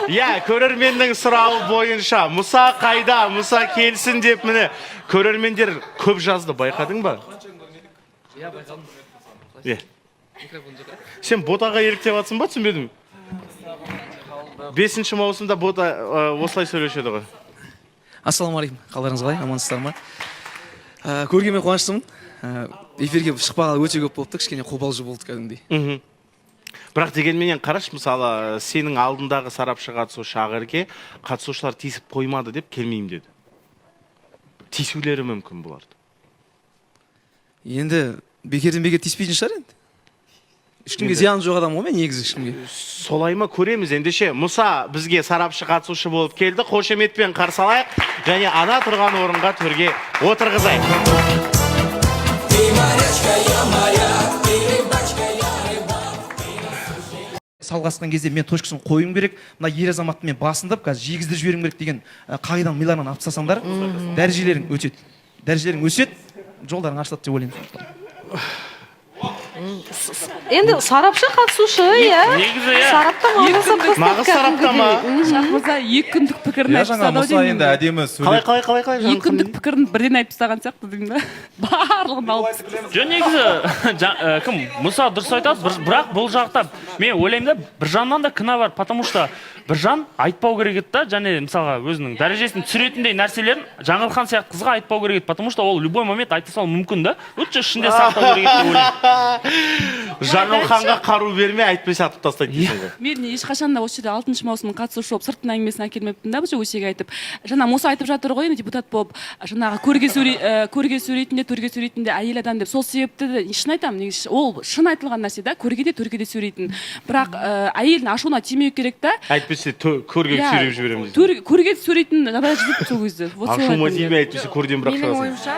Иә, көрерменнің сұрауы бойынша Мұса қайда, Мұса келсін деп міне көрермендер көп жазды, байқадың ба? Иә, байқадым. Сен ботаға еліктеп атсың ба, түсінбедім? 5 маусымда бота осылай сөйлешеді ғой. Ассалаумағалейкум, қалдарыңыз қалай, амансыздар ма? Көргенмен қуаныштымын. Эфирге шықпағалы өте көп болыпты, кішкене қобалжу болды кәдімгідей. Бірақ дегенменен қараш, мысалы, сенің алдындағы сарапшы қатысушы Ақерке қатысушылар тиісіп қоймады деп келмеймін деді. Тиісулері мүмкін бұларды. Енді бекерден бекер тиіспейтін шығар енді. Ешкімге зияны жоқ адам ғой мен негізі ешкімге. Солай ма көреміз ендеше. Мұса бізге сарапшы қатысушы болып келді. Қошеметпен қарсы алайық және ана тұрған орынға төрге отырғызайық. Салғасқан кезде мен точкасын қойым керек, мына ер азаматты мен басындап, қазір жегізді жіберім керек деген қағиданың миларынан алып тастасаңдар, дәрежелерің өседі. Дәрежелерің өседі, жолдарың ашылады деп ойлаймын. Енді сарапшы қатысушы, иә. Негізі, иә. Сараптама. Нағыз сараптама. Шахмырза 2 күндік пікірін айтып тастады. Мұса енді әдемі сөйлеп. Қалай? 2 күндік пікірін бірден айтып тастаған сияқты деймін да. Барлығын алып. Жоқ, негізі кім Мұса дұрыс айтады, бірақ бұл жақта мен ойлаймын да бір жағынан да кінә бар, потому что бір жан айтпау керек еді да, және мысалға өзінің дәрежесін түсіретіндей нәрселерін Жаңылхан сияқты қызға айтпау керек еді, потому что ол любой момент айта салуы мүмкін да. Лучше ішінде сақтау керек еді деп ойлаймын. Жаңылханға қару бермей айтпай сатып тастайды дейсің ғой. Мен ешқашан да осы жерде 6 маусымның қатысушы болып сырттың әңгімесін әкелмеппін да, бұл өсек айтып. Жаңа Мұса айтып жатыр ғой, енді депутат болып, жаңағы көрге сөйлейтінде, төрге сөйлейтінде әйел адам деп. Сол себепті шын айтамын, негізі ол шын айтылған нәрсе да, көрге де төрге де сөйлейтін. Бірақ әйелдің ашуына тимеу керек та. Әйтпесе көрге сөйлеп жіберемін дейсің. Көрге сөйлейтін жағдай жүріп сол кезде. Ашуыма тимей әйтпесе көрден бірақ Менің ойымша